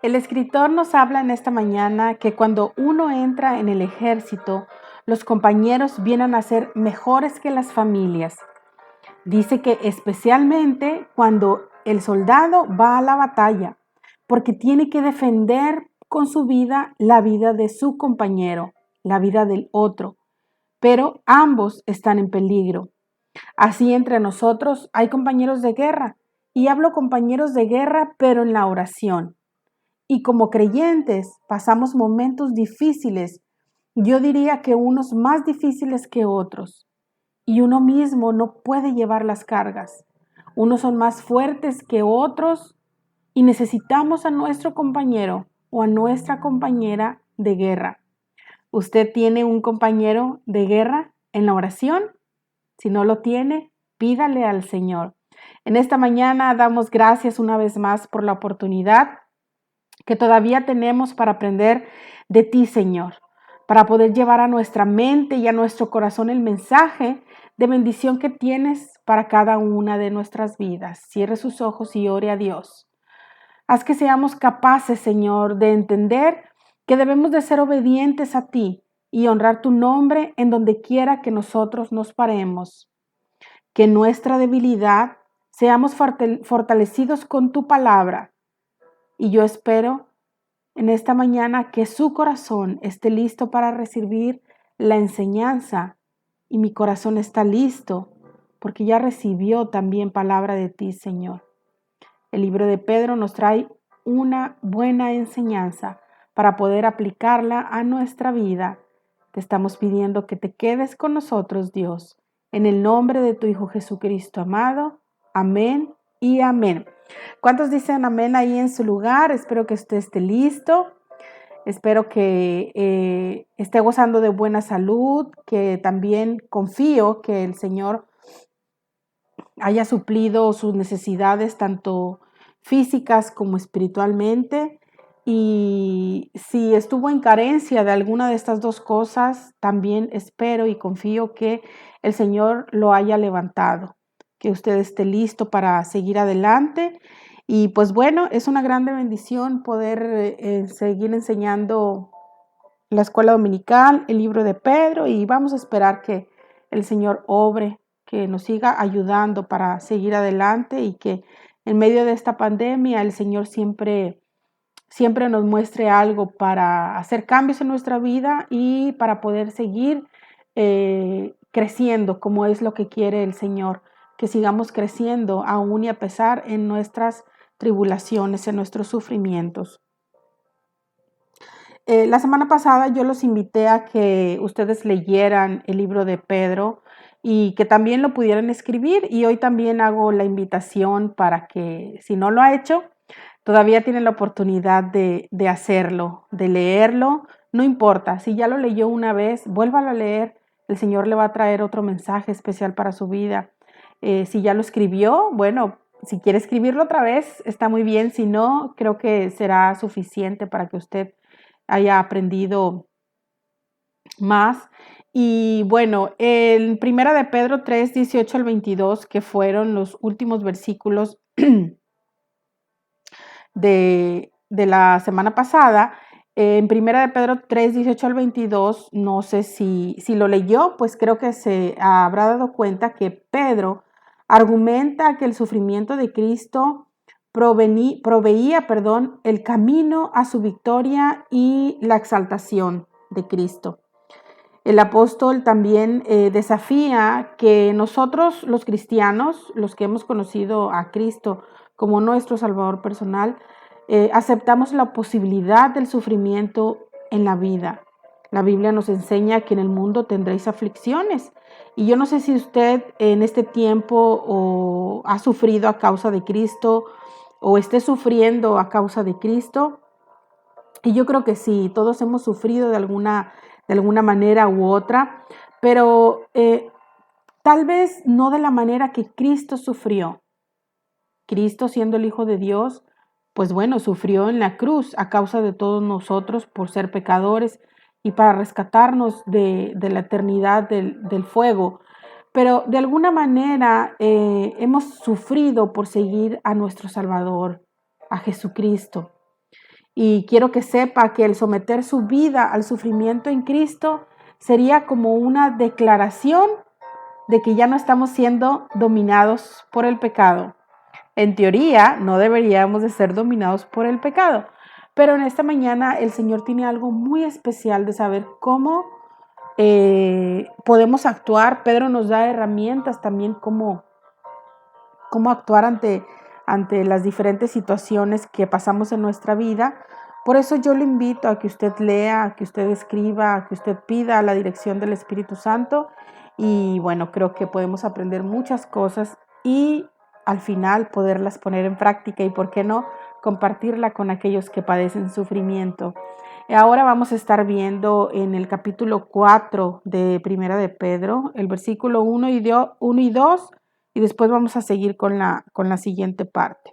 El escritor nos habla en esta mañana que cuando uno entra en el ejército, los compañeros vienen a ser mejores que las familias. Dice que especialmente cuando el soldado va a la batalla, porque tiene que defender con su vida la vida de su compañero, la vida del otro, pero ambos están en peligro. Así entre nosotros hay compañeros de guerra, y hablo compañeros de guerra, pero en la oración. Y como creyentes pasamos momentos difíciles, yo diría que unos más difíciles que otros, y uno mismo no puede llevar las cargas. Unos son más fuertes que otros y necesitamos a nuestro compañero o a nuestra compañera de guerra. ¿Usted tiene un compañero de guerra en la oración? Si no lo tiene, pídale al Señor. En esta mañana damos gracias una vez más por la oportunidad que todavía tenemos para aprender de ti, Señor, para poder llevar a nuestra mente y a nuestro corazón el mensaje de bendición que tienes para cada una de nuestras vidas. Cierre sus ojos y ore a Dios. Haz que seamos capaces, Señor, de entender que debemos de ser obedientes a ti y honrar tu nombre en donde quiera que nosotros nos paremos. Que en nuestra debilidad seamos fortalecidos con tu palabra. Y yo espero en esta mañana que su corazón esté listo para recibir la enseñanza, y mi corazón está listo porque ya recibió también palabra de ti, Señor. El libro de Pedro nos trae una buena enseñanza para poder aplicarla a nuestra vida. Te estamos pidiendo que te quedes con nosotros, Dios, en el nombre de tu Hijo Jesucristo amado. Amén y amén. ¿Cuántos dicen amén ahí en su lugar? Espero que usted esté listo. Espero que esté gozando de buena salud, que también confío que el Señor haya suplido sus necesidades tanto físicas como espiritualmente. Y si estuvo en carencia de alguna de estas dos cosas, también espero y confío que el Señor lo haya levantado, que usted esté listo para seguir adelante. Y pues bueno, es una grande bendición poder seguir enseñando la escuela dominical, el libro de Pedro, y vamos a esperar que el Señor obre, que nos siga ayudando para seguir adelante y que en medio de esta pandemia el Señor siempre nos muestre algo para hacer cambios en nuestra vida y para poder seguir creciendo como es lo que quiere el Señor, que sigamos creciendo aún y a pesar en nuestras tribulaciones, en nuestros sufrimientos. La semana pasada yo los invité a que ustedes leyeran el libro de Pedro y que también lo pudieran escribir, y hoy también hago la invitación para que, si no lo ha hecho, todavía tiene la oportunidad de hacerlo, de leerlo. No importa, si ya lo leyó una vez, vuélvalo a leer. El Señor le va a traer otro mensaje especial para su vida. Si ya lo escribió, bueno, si quiere escribirlo otra vez, está muy bien. Si no, creo que será suficiente para que usted haya aprendido más. Y bueno, en Primera de Pedro 3, 18 al 22, que fueron los últimos versículos de la semana pasada, en Primera de Pedro 3, 18 al 22, no sé si lo leyó, pues creo que se habrá dado cuenta que Pedro argumenta que el sufrimiento de Cristo proveía, el camino a su victoria y la exaltación de Cristo. El apóstol también desafía que nosotros los cristianos, los que hemos conocido a Cristo como nuestro Salvador personal, aceptamos la posibilidad del sufrimiento en la vida. La Biblia nos enseña que en el mundo tendréis aflicciones. Y yo no sé si usted en este tiempo ha sufrido a causa de Cristo o esté sufriendo a causa de Cristo. Y yo creo que sí, todos hemos sufrido de alguna manera u otra, pero tal vez no de la manera que Cristo sufrió. Cristo, siendo el Hijo de Dios, pues bueno, sufrió en la cruz a causa de todos nosotros por ser pecadores y para rescatarnos de la eternidad del fuego. Pero de alguna manera hemos sufrido por seguir a nuestro Salvador, a Jesucristo. Y quiero que sepa que el someter su vida al sufrimiento en Cristo sería como una declaración de que ya no estamos siendo dominados por el pecado. En teoría, no deberíamos de ser dominados por el pecado, pero en esta mañana el Señor tiene algo muy especial de saber cómo podemos actuar. Pedro nos da herramientas también cómo actuar ante las diferentes situaciones que pasamos en nuestra vida. Por eso yo le invito a que usted lea, a que usted escriba, a que usted pida la dirección del Espíritu Santo. Y bueno, creo que podemos aprender muchas cosas y al final poderlas poner en práctica y, ¿por qué no?, compartirla con aquellos que padecen sufrimiento. Ahora vamos a estar viendo en el capítulo 4 de Primera de Pedro, el versículo 1 y 2, y después vamos a seguir con la siguiente parte.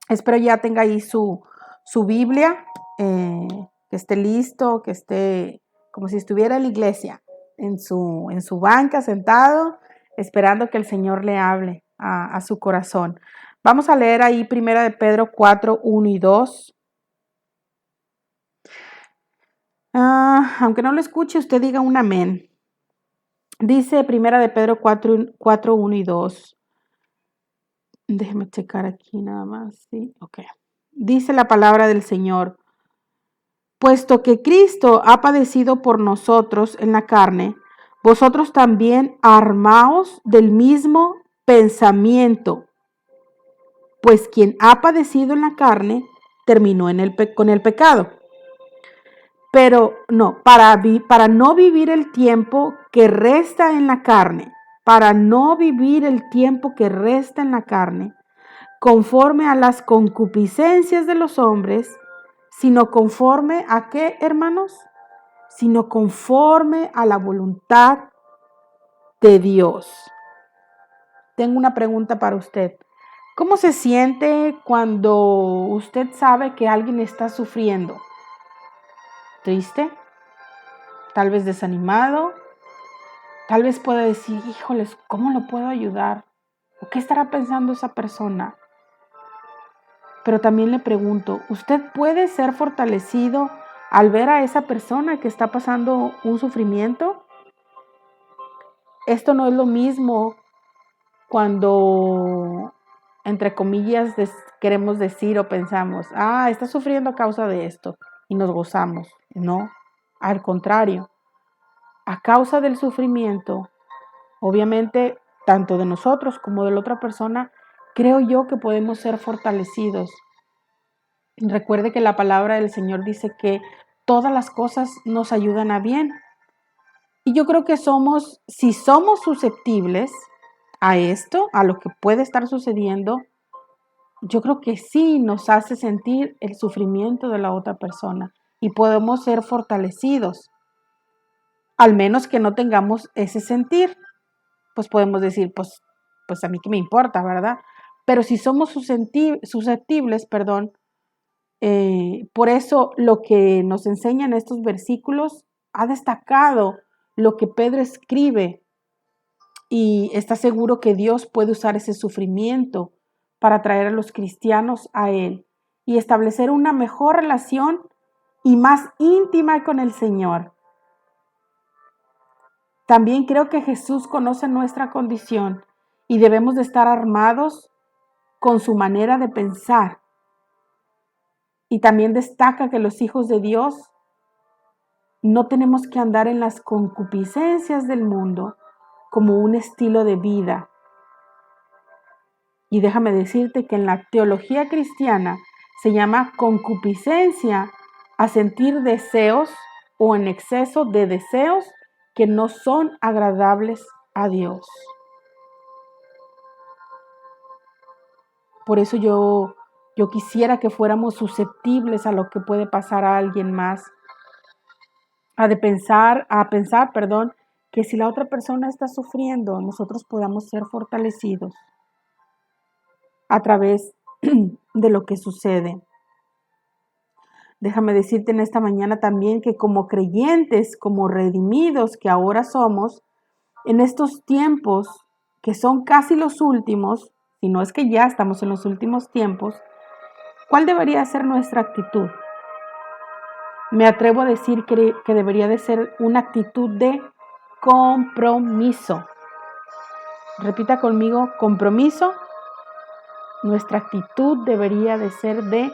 Espero ya tenga ahí su Biblia, que esté listo, que esté como si estuviera en la iglesia, en su banca, sentado, esperando que el Señor le hable a su corazón. Vamos a leer ahí Primera de Pedro 4, 1 y 2. Aunque no lo escuche, usted diga un amén. Dice Primera de Pedro 4, 1 y 2. Déjeme checar aquí nada más. Sí, ok. Dice la palabra del Señor: puesto que Cristo ha padecido por nosotros en la carne, vosotros también armaos del mismo pensamiento, pues quien ha padecido en la carne terminó con el pecado. Pero no, para no vivir el tiempo que resta en la carne, para no vivir el tiempo que resta en la carne, conforme a las concupiscencias de los hombres, sino conforme a ¿qué, hermanos? Sino conforme a la voluntad de Dios. Tengo una pregunta para usted. ¿Cómo se siente cuando usted sabe que alguien está sufriendo? ¿Triste? Tal vez desanimado. Tal vez pueda decir, híjoles, ¿cómo lo puedo ayudar? ¿O qué estará pensando esa persona? Pero también le pregunto, ¿usted puede ser fortalecido al ver a esa persona que está pasando un sufrimiento? Esto no es lo mismo cuando, entre comillas, queremos decir o pensamos, está sufriendo a causa de esto y nos gozamos. No, al contrario, a causa del sufrimiento, obviamente, tanto de nosotros como de la otra persona, creo yo que podemos ser fortalecidos. Recuerde que la palabra del Señor dice que todas las cosas nos ayudan a bien. Y yo creo que si somos susceptibles a esto, a lo que puede estar sucediendo, yo creo que sí nos hace sentir el sufrimiento de la otra persona y podemos ser fortalecidos. Al menos que no tengamos ese sentir, pues podemos decir, pues a mí qué me importa, ¿verdad? Pero si somos susceptibles, por eso lo que nos enseñan estos versículos ha destacado lo que Pedro escribe y está seguro que Dios puede usar ese sufrimiento para traer a los cristianos a Él y establecer una mejor relación y más íntima con el Señor. También creo que Jesús conoce nuestra condición y debemos de estar armados con su manera de pensar. Y también destaca que los hijos de Dios no tenemos que andar en las concupiscencias del mundo como un estilo de vida. Y déjame decirte que en la teología cristiana se llama concupiscencia a sentir deseos o en exceso de deseos que no son agradables a Dios. Por eso yo quisiera que fuéramos susceptibles a lo que puede pasar a alguien más, a pensar, que si la otra persona está sufriendo, nosotros podamos ser fortalecidos a través de lo que sucede. Déjame decirte en esta mañana también que como creyentes, como redimidos que ahora somos, en estos tiempos que son casi los últimos, si no es que ya estamos en los últimos tiempos, ¿Cuál debería ser nuestra actitud? Me atrevo a decir que debería de ser una actitud de compromiso. Repita conmigo, compromiso. Nuestra actitud debería de ser de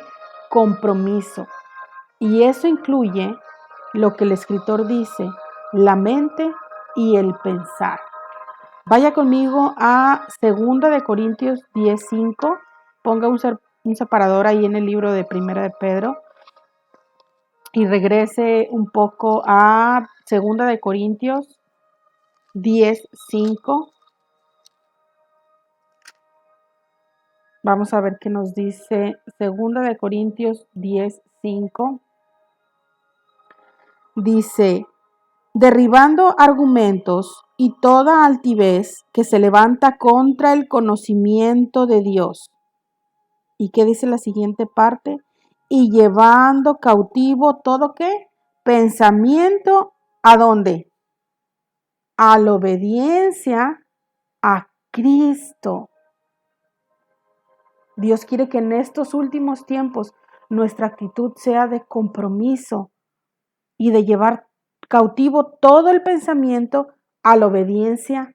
compromiso. Y eso incluye lo que el escritor dice, la mente y el pensar. Vaya conmigo a 2 Corintios 10:5. Ponga un separador ahí en el libro de Primera de Pedro y regrese un poco a 2 Corintios 10:5. Vamos a ver qué nos dice 2 Corintios 10:5. Dice, derribando argumentos y toda altivez que se levanta contra el conocimiento de Dios. ¿Y qué dice la siguiente parte? Y llevando cautivo todo ¿qué? Pensamiento, ¿a dónde? A la obediencia a Cristo. Dios quiere que en estos últimos tiempos nuestra actitud sea de compromiso y de llevar cautivo todo el pensamiento a la obediencia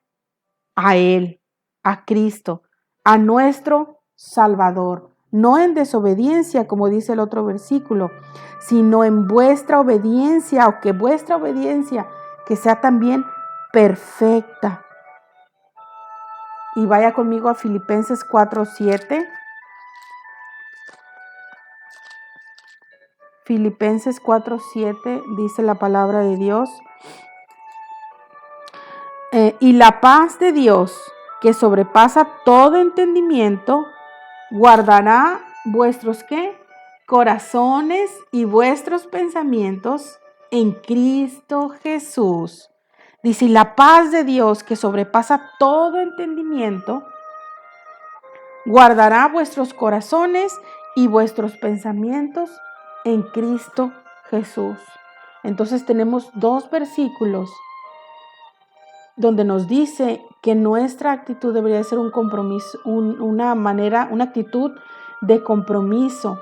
a Él, a Cristo, a nuestro Salvador. No en desobediencia, como dice el otro versículo, sino en vuestra obediencia, o que vuestra obediencia que sea también perfecta. Y vaya conmigo a Filipenses 4:7. Filipenses 4:7 dice la palabra de Dios. Y la paz de Dios, que sobrepasa todo entendimiento, guardará vuestros ¿qué? Corazones y vuestros pensamientos en Cristo Jesús. Dice, la paz de Dios, que sobrepasa todo entendimiento, guardará vuestros corazones y vuestros pensamientos en Cristo Jesús. Entonces tenemos 2 versículos donde nos dice que nuestra actitud debería ser un compromiso, una actitud de compromiso,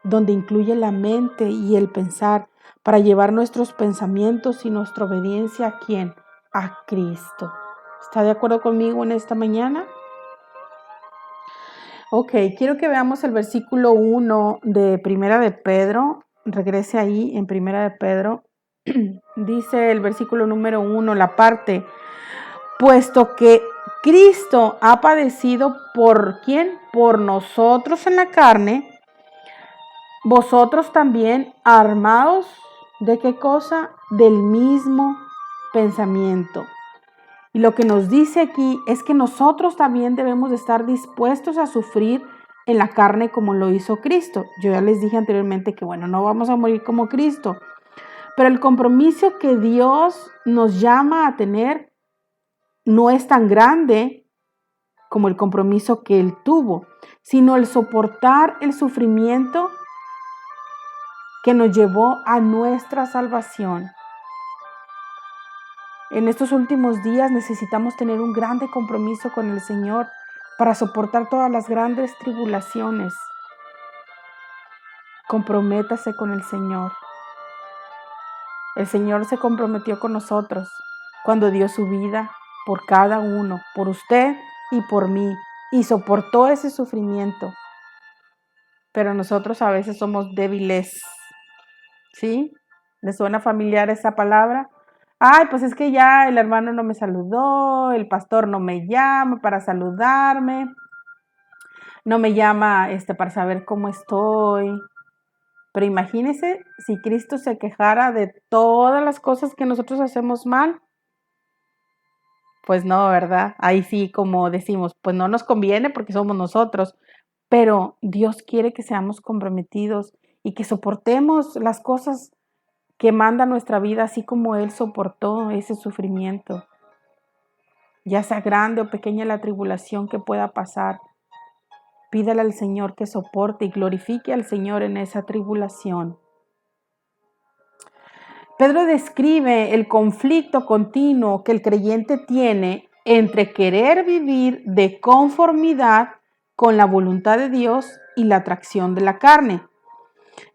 donde incluye la mente y el pensar, para llevar nuestros pensamientos y nuestra obediencia ¿a quién? A Cristo. ¿Está de acuerdo conmigo en esta mañana? Ok, quiero que veamos el versículo 1 de Primera de Pedro. Regrese ahí en Primera de Pedro. Dice el versículo número 1, la parte, puesto que Cristo ha padecido ¿por quién? Por nosotros en la carne, vosotros también armados ¿de qué cosa? Del mismo pensamiento. Y lo que nos dice aquí es que nosotros también debemos de estar dispuestos a sufrir en la carne como lo hizo Cristo. Yo ya les dije anteriormente que bueno, no vamos a morir como Cristo, pero el compromiso que Dios nos llama a tener no es tan grande como el compromiso que Él tuvo, sino el soportar el sufrimiento que nos llevó a nuestra salvación. En estos últimos días necesitamos tener un grande compromiso con el Señor para soportar todas las grandes tribulaciones. Comprométase con el Señor. El Señor se comprometió con nosotros cuando dio su vida por cada uno, por usted y por mí, y soportó ese sufrimiento. Pero nosotros a veces somos débiles. ¿Sí? ¿Les suena familiar esa palabra? Ay, pues es que ya el hermano no me saludó, el pastor no me llama para saludarme, no me llama para saber cómo estoy. Pero imagínese si Cristo se quejara de todas las cosas que nosotros hacemos mal. Pues no, ¿verdad? Ahí sí, como decimos, pues no nos conviene porque somos nosotros, pero Dios quiere que seamos comprometidos y que soportemos las cosas que manda nuestra vida, así como Él soportó ese sufrimiento. Ya sea grande o pequeña la tribulación que pueda pasar, pídale al Señor que soporte y glorifique al Señor en esa tribulación. Pedro describe el conflicto continuo que el creyente tiene entre querer vivir de conformidad con la voluntad de Dios y la atracción de la carne.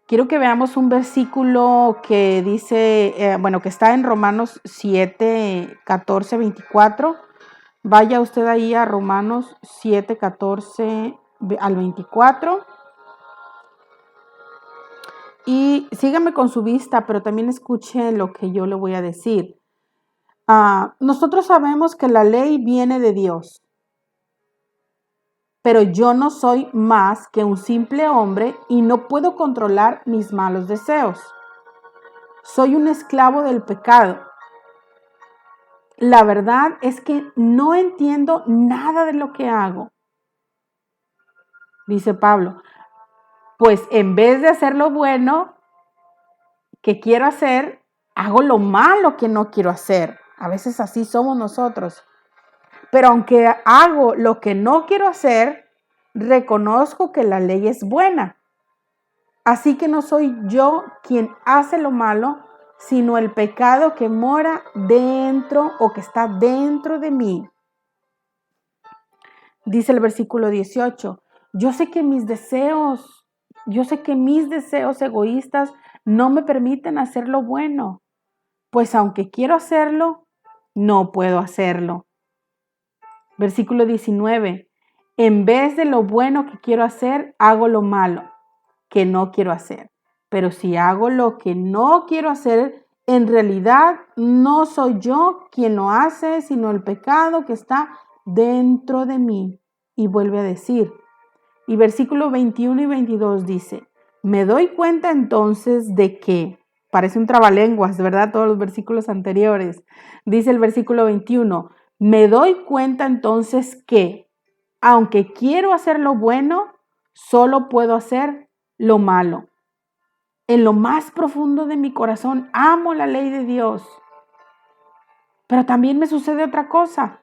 Quiero que veamos un versículo que dice, que está en Romanos 7, 14, 24. Vaya usted ahí a Romanos 7, 14 al 24. Y sígame con su vista, pero también escuche lo que yo le voy a decir. Nosotros sabemos que la ley viene de Dios, pero yo no soy más que un simple hombre y no puedo controlar mis malos deseos. Soy un esclavo del pecado. La verdad es que no entiendo nada de lo que hago, dice Pablo. Pues en vez de hacer lo bueno que quiero hacer, hago lo malo que no quiero hacer. A veces así somos nosotros. Pero aunque hago lo que no quiero hacer, reconozco que la ley es buena. Así que no soy yo quien hace lo malo, sino el pecado que mora dentro o que está dentro de mí. Dice el versículo 18, yo sé que mis deseos egoístas no me permiten hacer lo bueno, pues aunque quiero hacerlo, no puedo hacerlo. Versículo 19, en vez de lo bueno que quiero hacer, hago lo malo que no quiero hacer. Pero si hago lo que no quiero hacer, en realidad no soy yo quien lo hace, sino el pecado que está dentro de mí. Y vuelve a decir, y versículo 21 y 22 dice, me doy cuenta entonces de que, parece un trabalenguas, ¿verdad? Todos los versículos anteriores. Dice el versículo 21, me doy cuenta entonces que, aunque quiero hacer lo bueno, solo puedo hacer lo malo. En lo más profundo de mi corazón amo la ley de Dios, pero también me sucede otra cosa.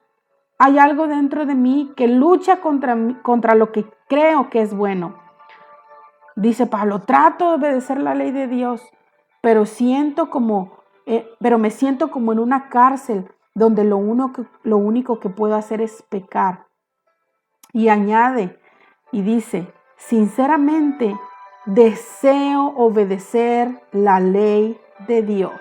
Hay algo dentro de mí que lucha contra lo que creo que es bueno. Dice Pablo, trato de obedecer la ley de Dios, pero me siento como en una cárcel donde lo único que puedo hacer es pecar. Y añade y dice, sinceramente deseo obedecer la ley de Dios.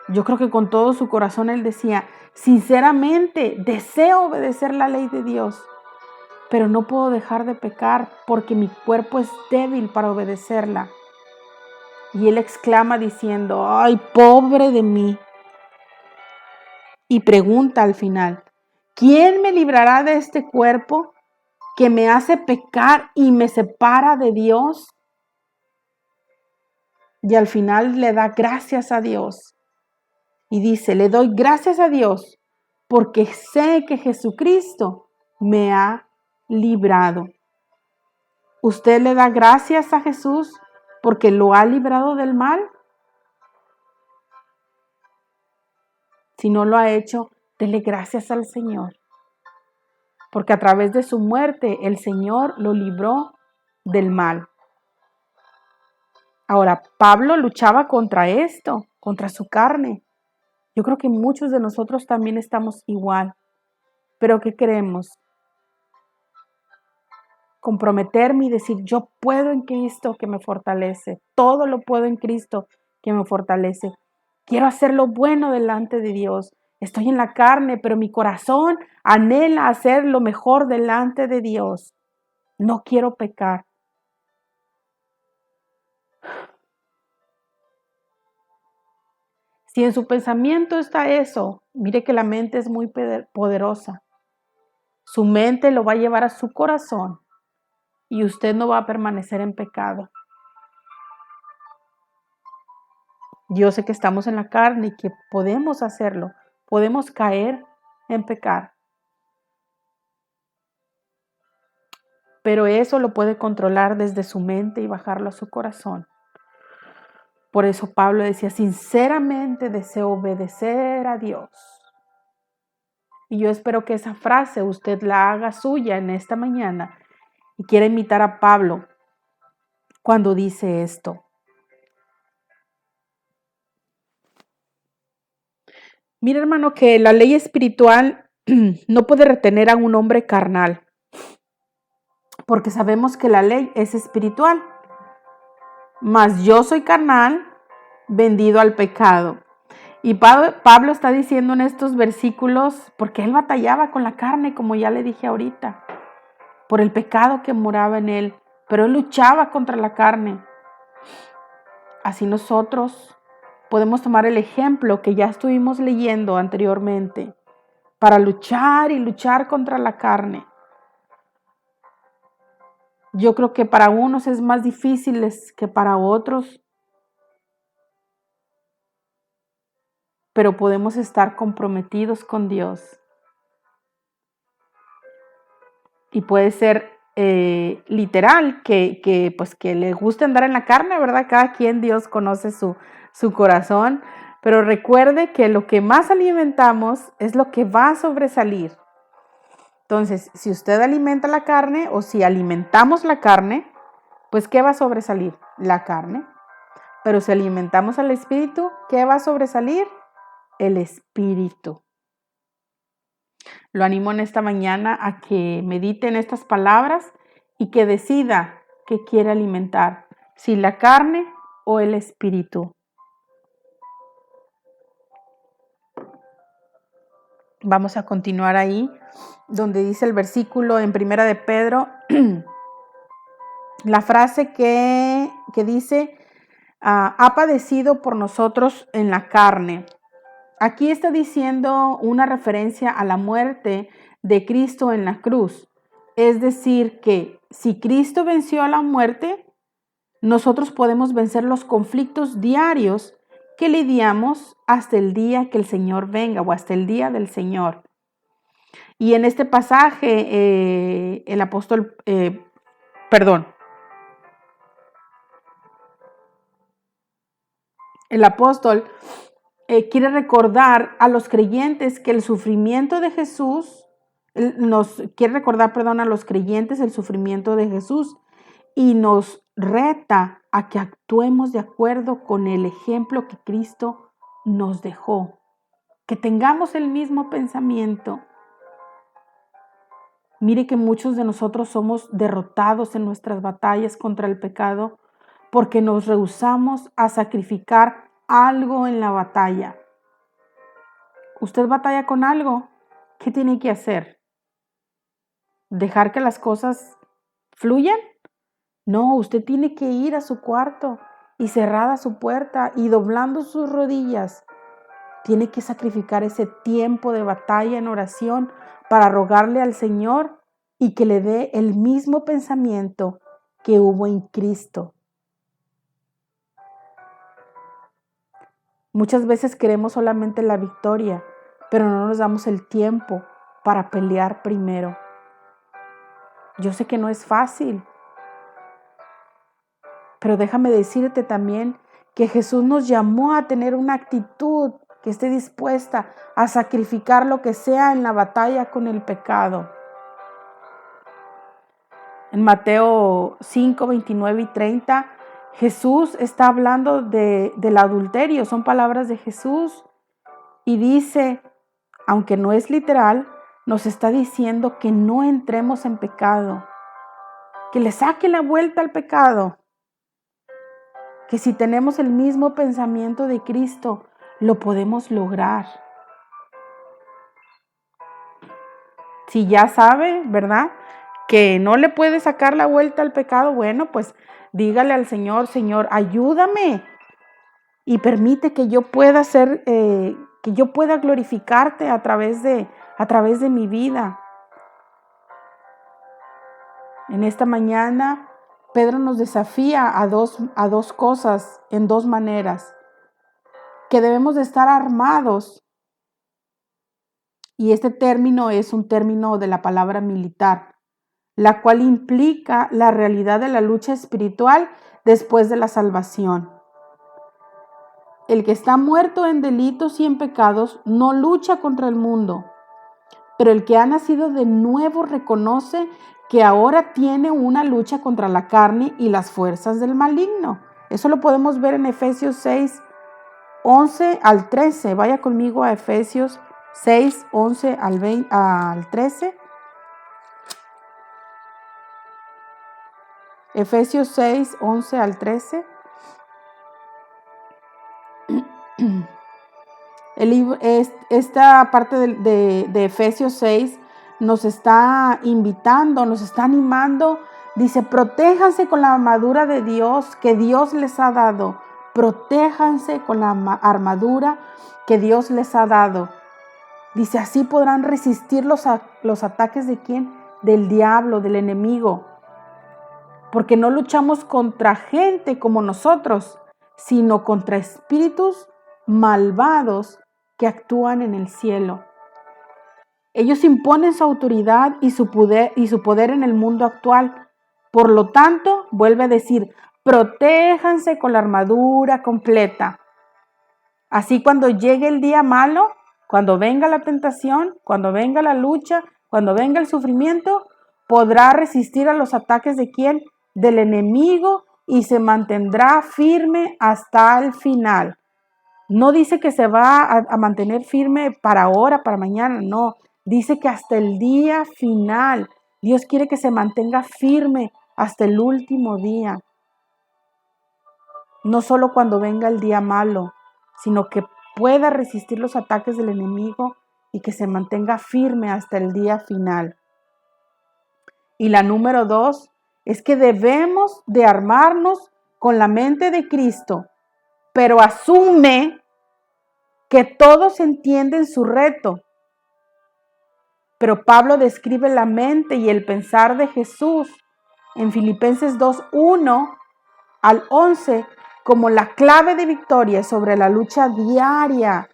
Yo creo que con todo su corazón él decía, sinceramente deseo obedecer la ley de Dios, pero no puedo dejar de pecar porque mi cuerpo es débil para obedecerla. Y él exclama diciendo, ay, pobre de mí. Y pregunta al final, ¿quién me librará de este cuerpo que me hace pecar y me separa de Dios? Y al final le da gracias a Dios. Y dice, le doy gracias a Dios porque sé que Jesucristo me ha librado. ¿Usted le da gracias a Jesús porque lo ha librado del mal? Si no lo ha hecho, dele gracias al Señor. Porque a través de su muerte el Señor lo libró del mal. Ahora, Pablo luchaba contra esto, contra su carne. Yo creo que muchos de nosotros también estamos igual. Pero ¿qué queremos? Comprometerme y decir, yo puedo en Cristo que me fortalece. Todo lo puedo en Cristo que me fortalece. Quiero hacer lo bueno delante de Dios. Estoy en la carne, pero mi corazón anhela hacer lo mejor delante de Dios. No quiero pecar. Si en su pensamiento está eso, mire que la mente es muy poderosa. Su mente lo va a llevar a su corazón y usted no va a permanecer en pecado. Yo sé que estamos en la carne y que podemos hacerlo, podemos caer en pecar. Pero eso lo puede controlar desde su mente y bajarlo a su corazón. Por eso Pablo decía, sinceramente deseo obedecer a Dios. Y yo espero que esa frase usted la haga suya en esta mañana y quiera imitar a Pablo cuando dice esto. Mira, hermano, que la ley espiritual no puede retener a un hombre carnal, porque sabemos que la ley es espiritual. Mas yo soy carnal, vendido al pecado. Y Pablo está diciendo en estos versículos, porque él batallaba con la carne, como ya le dije ahorita, por el pecado que moraba en él, pero él luchaba contra la carne. Así nosotros podemos tomar el ejemplo que ya estuvimos leyendo anteriormente, para luchar y luchar contra la carne. Yo creo que para unos es más difícil que para otros, pero podemos estar comprometidos con Dios. Y puede ser literal, pues que le guste andar en la carne, ¿verdad? Cada quien, Dios conoce su corazón, pero recuerde que lo que más alimentamos es lo que va a sobresalir. Entonces, si usted alimenta la carne o si alimentamos la carne, pues ¿qué va a sobresalir? La carne. Pero si alimentamos al espíritu, ¿qué va a sobresalir? El espíritu. Lo animo en esta mañana a que medite en estas palabras y que decida qué quiere alimentar, si la carne o el espíritu. Vamos a continuar ahí, donde dice el versículo en Primera de Pedro, la frase que dice, ha padecido por nosotros en la carne. Aquí está diciendo una referencia a la muerte de Cristo en la cruz. Es decir, que si Cristo venció a la muerte, nosotros podemos vencer los conflictos diarios que lidiamos hasta el día que el Señor venga o hasta el día del Señor. Y en este pasaje, el apóstol, el apóstol quiere recordar a los creyentes que el sufrimiento de Jesús, quiere recordar, a los creyentes el sufrimiento de Jesús y nos reta a que actuemos de acuerdo con el ejemplo que Cristo nos dejó, que tengamos el mismo pensamiento. Mire que muchos de nosotros somos derrotados en nuestras batallas contra el pecado porque nos rehusamos a sacrificar algo en la batalla. ¿Usted batalla con algo? ¿Qué tiene que hacer? ¿Dejar que las cosas fluyan? No, usted tiene que ir a su cuarto y cerrada su puerta y doblando sus rodillas. Tiene que sacrificar ese tiempo de batalla en oración para rogarle al Señor y que le dé el mismo pensamiento que hubo en Cristo. Muchas veces queremos solamente la victoria, pero no nos damos el tiempo para pelear primero. Yo sé que no es fácil, pero déjame decirte también que Jesús nos llamó a tener una actitud que esté dispuesta a sacrificar lo que sea en la batalla con el pecado. En Mateo 5, 29 y 30, Jesús está hablando del adulterio, son palabras de Jesús, y dice, aunque no es literal, nos está diciendo que no entremos en pecado, que le saque la vuelta al pecado, que si tenemos el mismo pensamiento de Cristo, lo podemos lograr. Si ya sabe, ¿verdad?, que no le puede sacar la vuelta al pecado, bueno, pues dígale al Señor, Señor, ayúdame y permite que yo pueda que yo pueda glorificarte a través de mi vida. En esta mañana, Pedro nos desafía a dos cosas, en dos maneras, que debemos de estar armados. Y este término es un término de la palabra militar, la cual implica la realidad de la lucha espiritual después de la salvación. El que está muerto en delitos y en pecados no lucha contra el mundo, pero el que ha nacido de nuevo reconoce que ahora tiene una lucha contra la carne y las fuerzas del maligno. Eso lo podemos ver en Efesios 6, 11 al 13. Vaya conmigo a Efesios 6, 11 al 13. Efesios 6, 11 al 13. Esta parte de Efesios 6 nos está invitando, nos está animando. Dice, protéjanse con la armadura de Dios que Dios les ha dado. Protéjanse con la armadura que Dios les ha dado. Dice, así podrán resistir los ataques de ¿quién? Del diablo, del enemigo. Porque no luchamos contra gente como nosotros, sino contra espíritus malvados que actúan en el cielo. Ellos imponen su autoridad y su poder en el mundo actual. Por lo tanto, vuelve a decir, protéjanse con la armadura completa. Así cuando llegue el día malo, cuando venga la tentación, cuando venga la lucha, cuando venga el sufrimiento, podrá resistir a los ataques de ¿quién? Del enemigo y se mantendrá firme hasta el final. No dice que se va a mantener firme para ahora, para mañana, no. Dice que hasta el día final. Dios quiere que se mantenga firme hasta el último día. No solo cuando venga el día malo, sino que pueda resistir los ataques del enemigo y que se mantenga firme hasta el día final. Y la número 2 es que debemos de armarnos con la mente de Cristo, pero asume que todos entienden su reto. Pero Pablo describe la mente y el pensar de Jesús en Filipenses 2, 1 al 11 como la clave de victoria sobre la lucha diaria.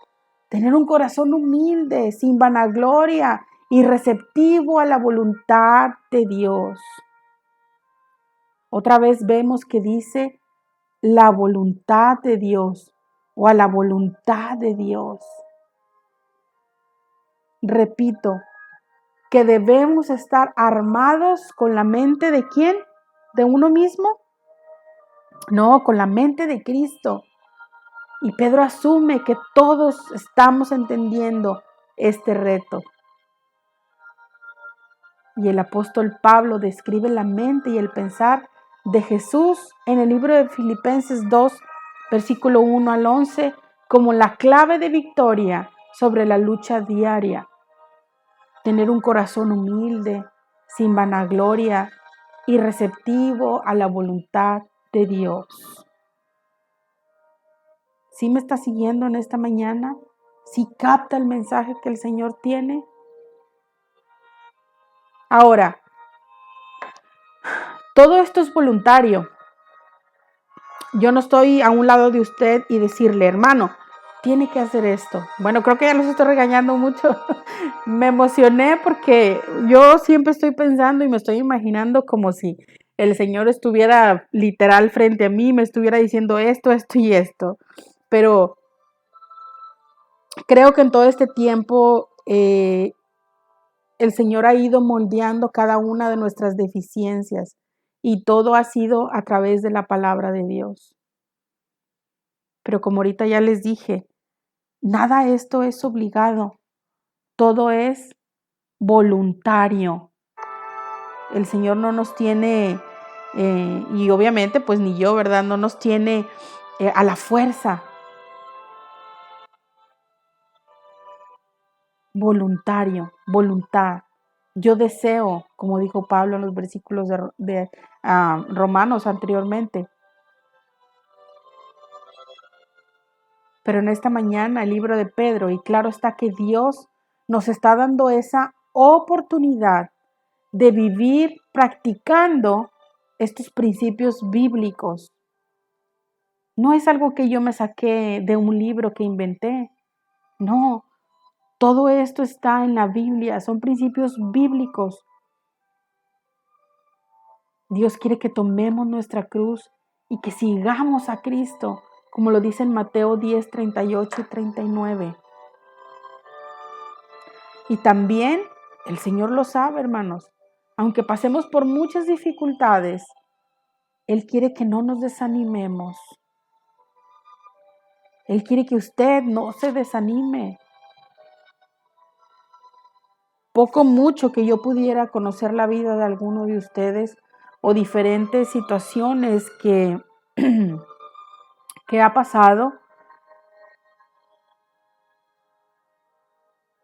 Tener un corazón humilde, sin vanagloria y receptivo a la voluntad de Dios. Otra vez vemos que dice la voluntad de Dios o a la voluntad de Dios. Repito, que debemos estar armados con la mente de ¿quién? ¿De uno mismo? No, con la mente de Cristo. Y Pedro asume que todos estamos entendiendo este reto. Y el apóstol Pablo describe la mente y el pensar de Jesús en el libro de Filipenses 2, versículo 1 al 11, como la clave de victoria sobre la lucha diaria. Tener un corazón humilde, sin vanagloria y receptivo a la voluntad de Dios. ¿Sí me está siguiendo en esta mañana? ¿Sí capta el mensaje que el Señor tiene? Ahora, todo esto es voluntario. Yo no estoy a un lado de usted y decirle, hermano, tiene que hacer esto. Bueno, creo que ya los estoy regañando mucho. Me emocioné porque yo siempre estoy pensando y me estoy imaginando como si el Señor estuviera literal frente a mí, me estuviera diciendo esto, esto y esto. Pero creo que en todo este tiempo el Señor ha ido moldeando cada una de nuestras deficiencias y todo ha sido a través de la palabra de Dios. Pero como ahorita ya les dije, nada esto es obligado, todo es voluntario. El Señor no nos tiene, y obviamente pues ni yo, ¿verdad? No nos tiene a la fuerza. Voluntario, voluntad. Yo deseo, como dijo Pablo en los versículos de Romanos anteriormente. Pero en esta mañana el libro de Pedro, y claro está que Dios nos está dando esa oportunidad de vivir practicando estos principios bíblicos. No es algo que yo me saqué de un libro que inventé. No, todo esto está en la Biblia, son principios bíblicos. Dios quiere que tomemos nuestra cruz y que sigamos a Cristo, como lo dice en Mateo 10, 38 y 39. Y también el Señor lo sabe, hermanos. Aunque pasemos por muchas dificultades, Él quiere que no nos desanimemos. Él quiere que usted no se desanime. Poco mucho que yo pudiera conocer la vida de alguno de ustedes o diferentes situaciones que ha pasado,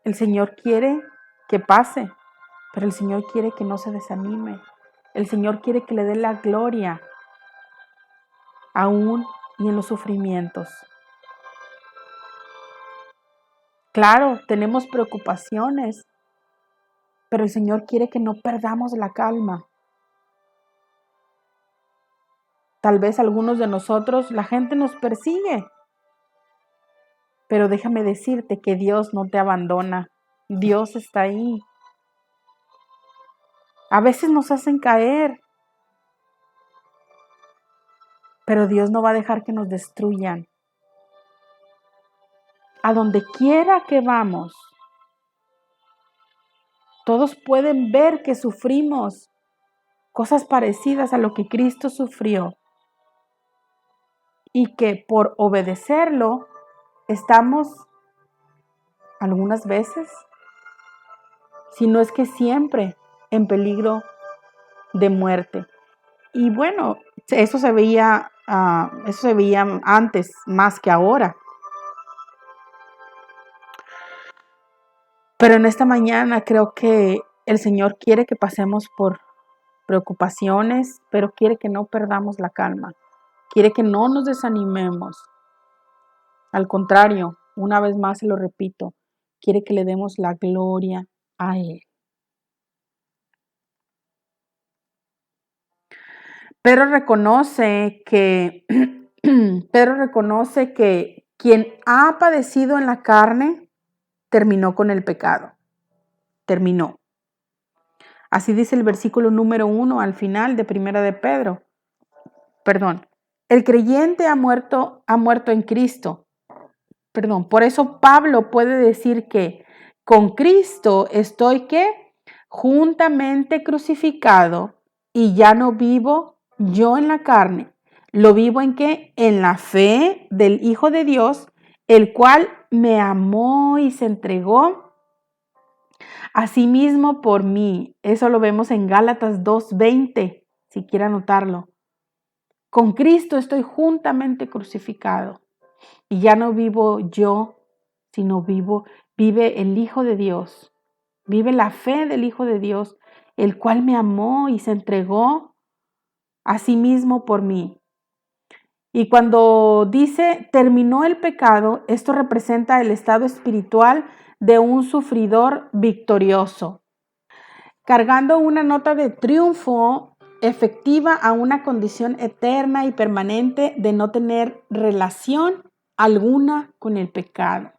el Señor quiere que pase, pero el Señor quiere que no se desanime. El Señor quiere que le dé la gloria aún y en los sufrimientos. Claro, tenemos preocupaciones, pero el Señor quiere que no perdamos la calma. Tal vez algunos de nosotros, la gente nos persigue, pero déjame decirte que Dios no te abandona. Dios está ahí. A veces nos hacen caer, pero Dios no va a dejar que nos destruyan. A donde quiera que vamos, todos pueden ver que sufrimos cosas parecidas a lo que Cristo sufrió y que por obedecerlo estamos algunas veces, si no es que siempre, en peligro de muerte. Y bueno, eso se veía antes más que ahora. Pero en esta mañana creo que el Señor quiere que pasemos por preocupaciones, pero quiere que no perdamos la calma. Quiere que no nos desanimemos. Al contrario, una vez más se lo repito, quiere que le demos la gloria a Él. Pero reconoce que quien ha padecido en la carne terminó con el pecado. Terminó. Así dice el versículo número 1 al final de Primera de Pedro. Perdón. El creyente ha muerto en Cristo. Perdón. Por eso Pablo puede decir que con Cristo estoy ¿qué? Juntamente crucificado y ya no vivo yo en la carne. Lo vivo en qué? En la fe del Hijo de Dios, el cual me amó y se entregó a sí mismo por mí. Eso lo vemos en Gálatas 2:20, si quiere anotarlo. Con Cristo estoy juntamente crucificado y ya no vivo yo, sino vive el Hijo de Dios. Vive la fe del Hijo de Dios, el cual me amó y se entregó a sí mismo por mí. Y cuando dice terminó el pecado, esto representa el estado espiritual de un sufridor victorioso, cargando una nota de triunfo efectiva a una condición eterna y permanente de no tener relación alguna con el pecado.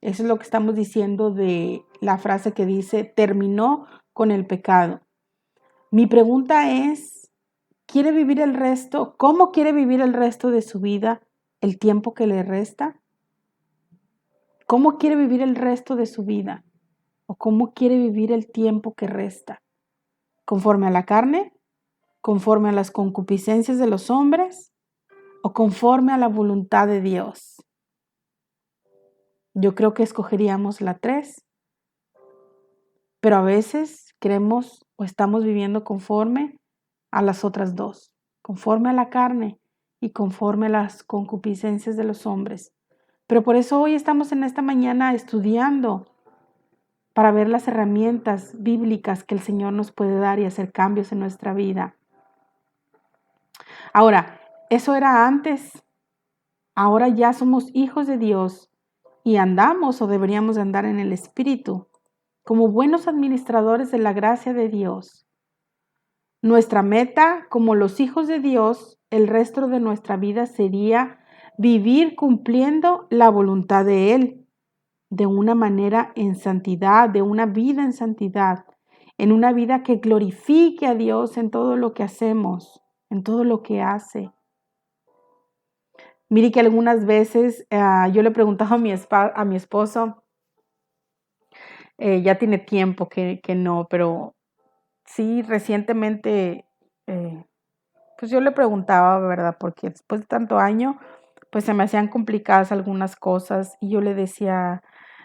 Eso es lo que estamos diciendo de la frase que dice terminó con el pecado. Mi pregunta es, ¿quiere vivir el resto? ¿Cómo quiere vivir el resto de su vida, el tiempo que le resta? ¿Cómo quiere vivir el resto de su vida? ¿O cómo quiere vivir el tiempo que resta? ¿Conforme a la carne? ¿Conforme a las concupiscencias de los hombres? ¿O conforme a la voluntad de Dios? Yo creo que escogeríamos la 3, pero a veces creemos o estamos viviendo conforme a las otras 2, conforme a la carne y conforme a las concupiscencias de los hombres. Pero por eso hoy estamos en esta mañana estudiando para ver las herramientas bíblicas que el Señor nos puede dar y hacer cambios en nuestra vida. Ahora, eso era antes. Ahora ya somos hijos de Dios y andamos o deberíamos de andar en el Espíritu, como buenos administradores de la gracia de Dios. Nuestra meta, como los hijos de Dios, el resto de nuestra vida sería vivir cumpliendo la voluntad de Él, de una manera en santidad, de una vida en santidad, en una vida que glorifique a Dios en todo lo que hacemos, en todo lo que hace. Mire que algunas veces yo le he preguntado a mi esposo, ya tiene tiempo que no, pero sí, recientemente, pues yo le preguntaba, ¿verdad? Porque después de tanto año, pues se me hacían complicadas algunas cosas y yo le decía,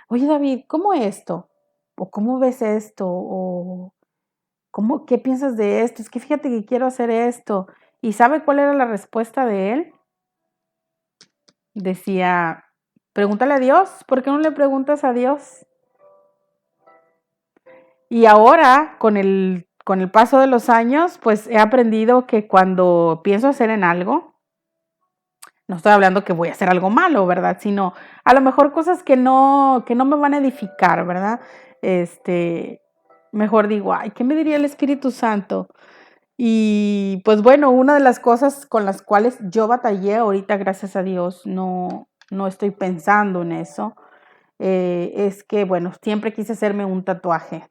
oye David, ¿cómo esto? ¿O cómo ves esto? ¿qué piensas de esto? Es que fíjate que quiero hacer esto. ¿Y sabe cuál era la respuesta de él? Decía, pregúntale a Dios, ¿por qué no le preguntas a Dios? Y ahora, con el paso de los años, pues he aprendido que cuando pienso hacer en algo, no estoy hablando que voy a hacer algo malo, ¿verdad? Sino a lo mejor cosas que no me van a edificar, ¿verdad? Mejor digo, ay, ¿qué me diría el Espíritu Santo? Y pues bueno, una de las cosas con las cuales yo batallé ahorita, gracias a Dios, no estoy pensando en eso, es que, bueno, siempre quise hacerme un tatuaje.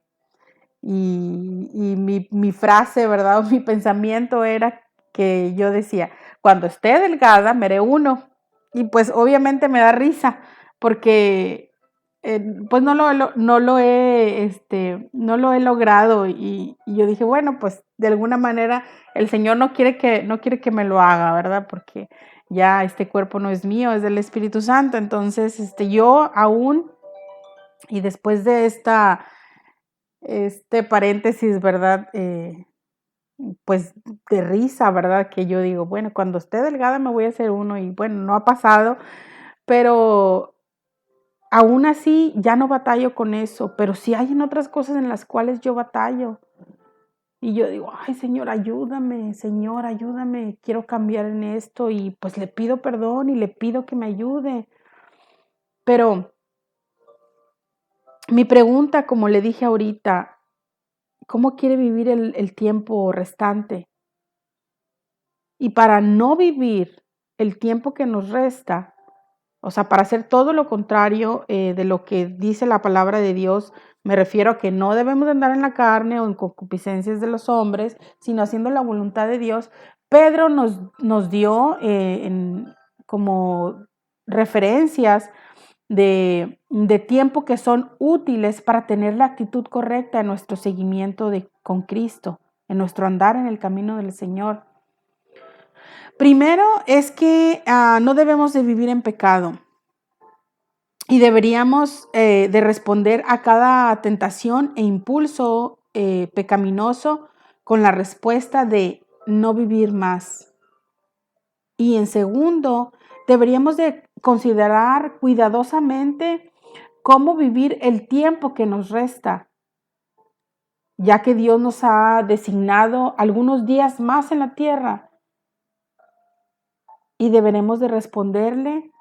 Y mi frase, ¿verdad? O mi pensamiento era que yo decía, cuando esté delgada me haré uno. Y pues obviamente me da risa porque pues no lo he logrado y yo dije, bueno, pues de alguna manera el Señor no quiere que me lo haga, ¿verdad? Porque ya este cuerpo no es mío, es del Espíritu Santo. Entonces, yo aún, y después de este paréntesis, ¿verdad? Pues de risa, ¿verdad? Que yo digo, bueno, cuando esté delgada me voy a hacer uno y bueno, no ha pasado, pero aún así ya no batallo con eso, pero sí hay en otras cosas en las cuales yo batallo. Y yo digo, ay, Señor, ayúdame, quiero cambiar en esto y pues le pido perdón y le pido que me ayude. Pero mi pregunta, como le dije ahorita, ¿cómo quiere vivir el tiempo restante? Y para no vivir el tiempo que nos resta, o sea, para hacer todo lo contrario de lo que dice la palabra de Dios, me refiero a que no debemos de andar en la carne o en concupiscencias de los hombres, sino haciendo la voluntad de Dios. Pedro nos dio como referencias de tiempo que son útiles para tener la actitud correcta en nuestro seguimiento con Cristo, en nuestro andar en el camino del Señor. Primero es que no debemos de vivir en pecado y deberíamos de responder a cada tentación e impulso pecaminoso con la respuesta de no vivir más. Y en segundo, deberíamos de considerar cuidadosamente cómo vivir el tiempo que nos resta, ya que Dios nos ha designado algunos días más en la tierra y deberemos de responderle